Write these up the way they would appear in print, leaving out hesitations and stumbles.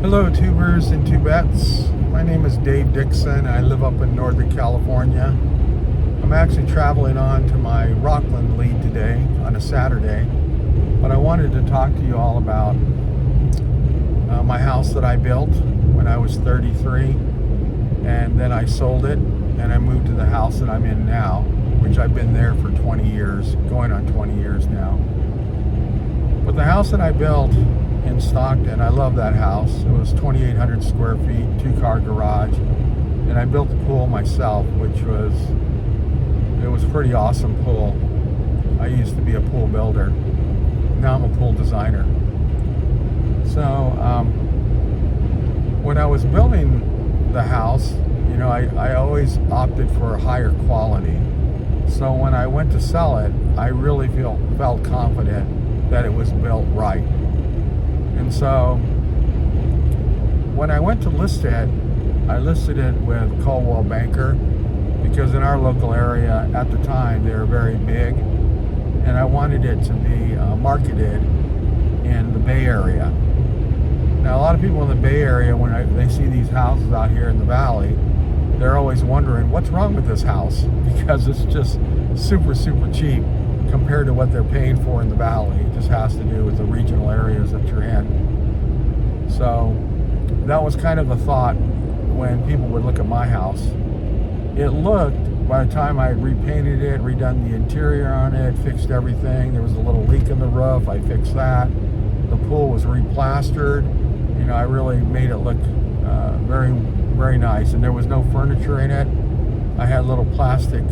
Hello, tubers and tubettes. My name is Dave Dixon. I live up in Northern California. I'm actually traveling on to my Rockland lead today on a Saturday, but I wanted to talk to you all about my house that I built when I was 33, and then I sold it and I moved to the house that I'm in now, which I've been there for 20 years, going on 20 years now. But the house that I built in Stockton, I love that house. It was 2,800 square feet, 2-car garage, and I built the pool myself, it was a pretty awesome pool. I used to be a pool builder. Now I'm a pool designer. So when I was building the house, I always opted for a higher quality. So when I went to sell it, I really felt confident that it was built right. And so when I went to list it, I listed it with Coldwell Banker because in our local area at the time they were very big, and I wanted it to be marketed in the Bay Area. Now a lot of people in the Bay Area, when they see these houses out here in the valley, they're always wondering what's wrong with this house, because it's just super cheap compared to what they're paying for in the valley. It just has to do with the regional areas that you're in. So that was kind of the thought when people would look at my house. It looked, by the time I repainted it, redone the interior on it, fixed everything, there was a little leak in the roof, I fixed that. The pool was replastered. I really made it look very nice, and there was no furniture in it. I had little plastic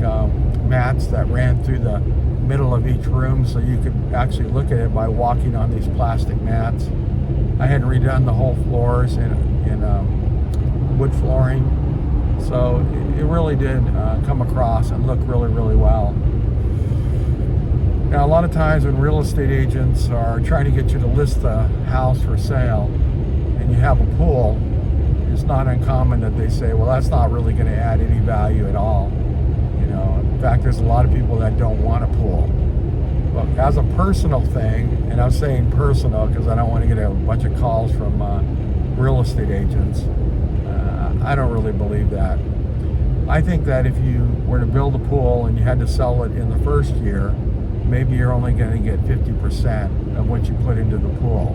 mats that ran through the middle of each room, so you could actually look at it by walking on these plastic mats. I had redone the whole floors in wood flooring, so it really did come across and look really well. Now a lot of times when real estate agents are trying to get you to list the house for sale and you have a pool, it's not uncommon that they say, well, that's not really going to add any value at all. In fact, there's a lot of people that don't want a pool. But as a personal thing, and I'm saying personal because I don't want to get a bunch of calls from real estate agents, I don't really believe that. I think that if you were to build a pool and you had to sell it in the first year, maybe you're only going to get 50% of what you put into the pool.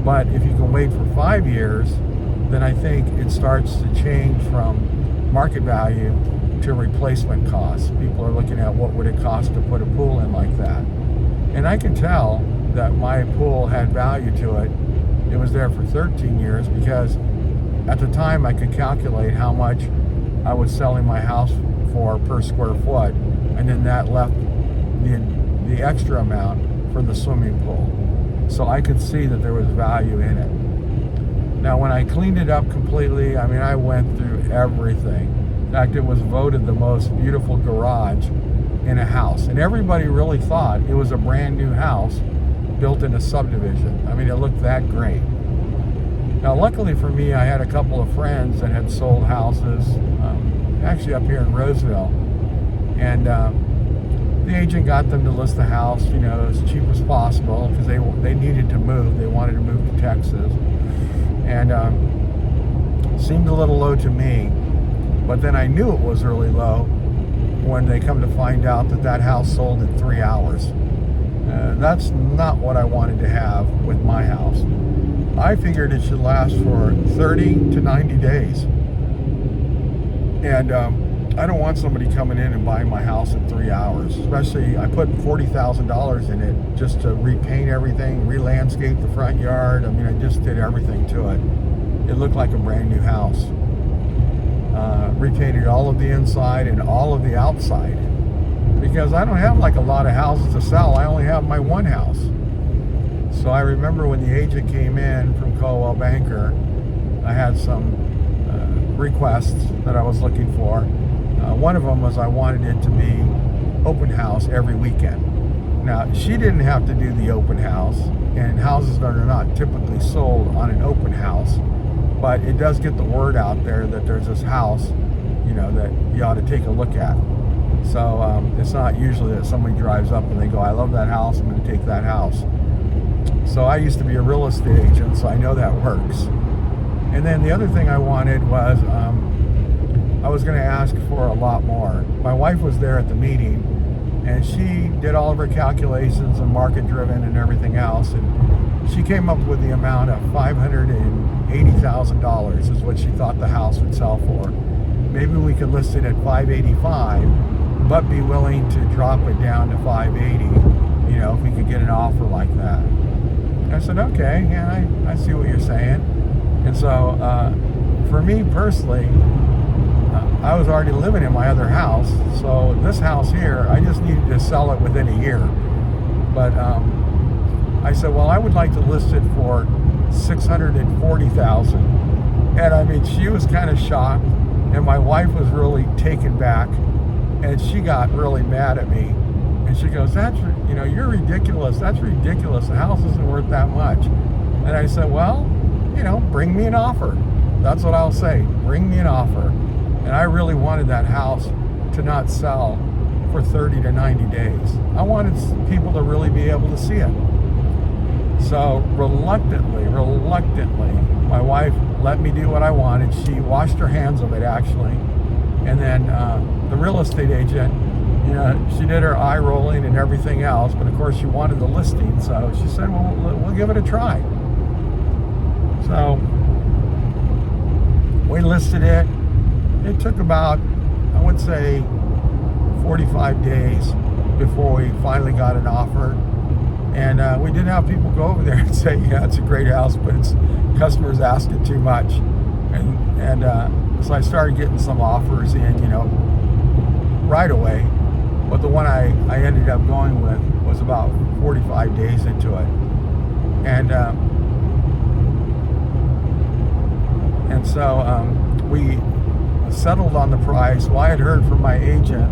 But if you can wait for 5 years, then I think it starts to change from market value to replacement costs. People are looking at what would it cost to put a pool in like that. And I can tell that my pool had value to it. It was there for 13 years because at the time I could calculate how much I was selling my house for per square foot, and then that left the extra amount for the swimming pool. So I could see that there was value in it. Now when I cleaned it up completely, I went through everything. In fact, it was voted the most beautiful garage in a house. And everybody really thought it was a brand new house built in a subdivision. It looked that great. Now, luckily for me, I had a couple of friends that had sold houses, actually up here in Roseville. And the agent got them to list the house, as cheap as possible because they needed to move. They wanted to move to Texas. And seemed a little low to me. But then I knew it was really low when they come to find out that house sold in 3 hours. That's not what I wanted to have with my house. I figured it should last for 30 to 90 days. And I don't want somebody coming in and buying my house in 3 hours. Especially, I put $40,000 in it just to repaint everything, re-landscape the front yard. I just did everything to it. It looked like a brand new house. Repainted all of the inside and all of the outside, because I don't have like a lot of houses to sell. I only have my one house. So I remember when the agent came in from Coldwell Banker, I had some requests that I was looking for. One of them was I wanted it to be open house every weekend. Now she didn't have to do the open house, and houses that are not typically sold on an open house, but it does get the word out there that there's this house, that you ought to take a look at. So it's not usually that somebody drives up and they go, I love that house, I'm going to take that house. So I used to be a real estate agent, so I know that works. And then the other thing I wanted was I was going to ask for a lot more. My wife was there at the meeting, and she did all of her calculations and market driven and everything else, and she came up with the amount of $580,000 is what she thought the house would sell for. Maybe we could list it at $585, but be willing to drop it down to $580, if we could get an offer like that. I said, okay, yeah, I see what you're saying. And so for me personally, I was already living in my other house, so this house here, I just needed to sell it within a year. But I said, well, I would like to list it for $640,000. And I mean, she was kind of shocked, and my wife was really taken back, and she got really mad at me. And she goes, you're ridiculous. That's ridiculous. The house isn't worth that much. And I said, well, bring me an offer. That's what I'll say. Bring me an offer. And I really wanted that house to not sell for 30 to 90 days. I wanted people to really be able to see it. So reluctantly, my wife let me do what I wanted. She washed her hands of it, actually. And then the real estate agent, she did her eye rolling and everything else, but of course she wanted the listing, so she said, well, we'll give it a try. So we listed it. It took about, I would say, 45 days before we finally got an offer. And we did have people go over there and say, yeah, it's a great house, but customers asking too much. And so I started getting some offers in, right away. But the one I ended up going with was about 45 days into it. And so we settled on the price. Well, I had heard from my agent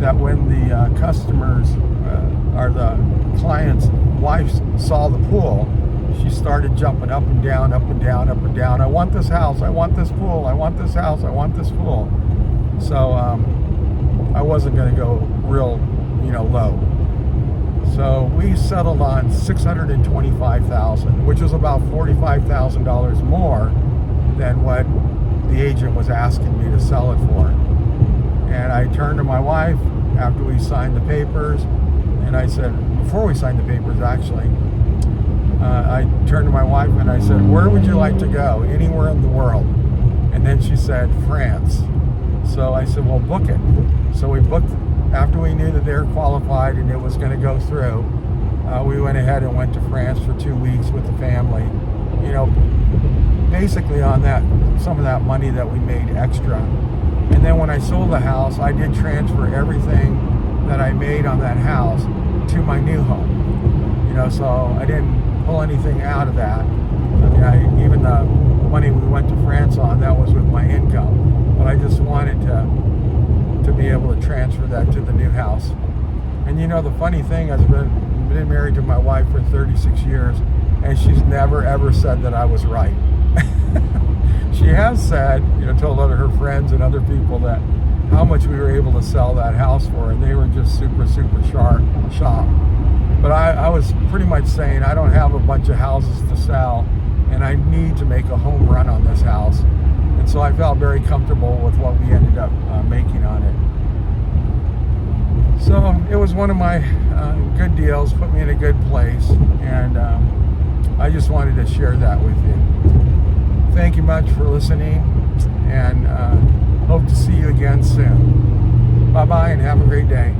that when the customers or the client's wife saw the pool, she started jumping up and down, up and down, up and down. I want this house. I want this pool. I want this house. I want this pool. So I wasn't going to go real, low. So we settled on $625,000, which was about $45,000 more than what the agent was asking me to sell it for. And I turned to my wife after we signed the papers, and I said, before we signed the papers actually, I turned to my wife and I said, where would you like to go? Anywhere in the world. And then she said, France. So I said, well, book it. So we booked, after we knew that they were qualified and it was going to go through, we went ahead and went to France for 2 weeks with the family. Basically on that, some of that money that we made extra. And then when I sold the house, I did transfer everything that I made on that house to my new home. So I didn't pull anything out of that. I mean, even the money we went to France on, that was with my income. But I just wanted to be able to transfer that to the new house. And the funny thing, I've been married to my wife for 36 years, and she's never ever said that I was right. She has said, told her friends and other people that how much we were able to sell that house for, and they were just super, super shocked. But I was pretty much saying I don't have a bunch of houses to sell, and I need to make a home run on this house. And so I felt very comfortable with what we ended up making on it. So it was one of my good deals, put me in a good place, and I just wanted to share that with you. Thank you much for listening, and hope to see you again soon. Bye-bye, and have a great day.